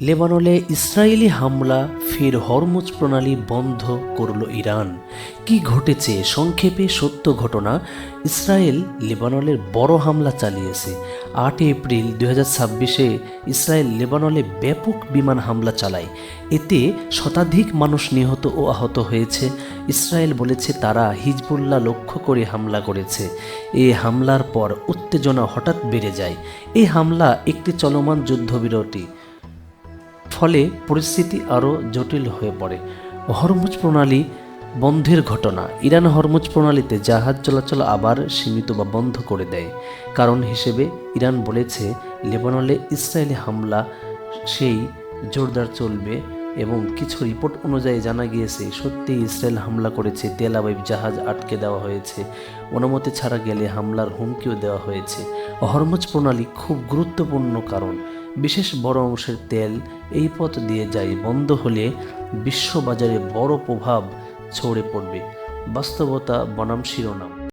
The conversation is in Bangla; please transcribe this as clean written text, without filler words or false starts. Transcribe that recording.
লেবাননে ইসরায়েলি হামলা, ফের হরমুজ প্রণালী বন্ধ করল ইরান। কি ঘটেছে? সংক্ষেপে সত্য ঘটনা। ইসরায়েল লেবাননের বড় হামলা চালিয়েছে। 8 এপ্রিল 2026-এ ইসরায়েল লেবাননে ব্যাপক বিমান হামলা চালায়। এতে শতাধিক মানুষ নিহত ও আহত হয়েছে। ইসরায়েল বলেছে তারা হিজবুল্লাহ লক্ষ্য করে হামলা করেছে। এই হামলার পর উত্তেজনা হঠাৎ বেড়ে যায়। এই হামলা একটি চলমান যুদ্ধবিরতি, ফলে পরিস্থিতি আরও জটিল হয়ে পড়ে। হরমুজ প্রণালী বন্ধের ঘটনা। ইরান হরমুজ প্রণালীতে জাহাজ চলাচল আবার সীমিত বা বন্ধ করে দেয়। কারণ হিসেবে ইরান বলেছে লেবাননে ইসরায়েলি হামলা সেই জোরদার চলবে এবং কিছু রিপোর্ট অনুযায়ী জানা গিয়েছে সত্যিই ইসরায়েল হামলা করেছে। তেল আবিব জাহাজ আটকে দেওয়া হয়েছে, অনুমতি ছাড়া গেলে হামলার হুমকিও দেওয়া হয়েছে। হরমুজ প্রণালী খুব গুরুত্বপূর্ণ, কারণ বিশেষ বড় অংশের তেল এই পথ দিয়ে যায়। বন্ধ হলে বিশ্ববাজারে বড় প্রভাব ছড়ে পড়বে। বাস্তবতা বনাম শিরোনাম।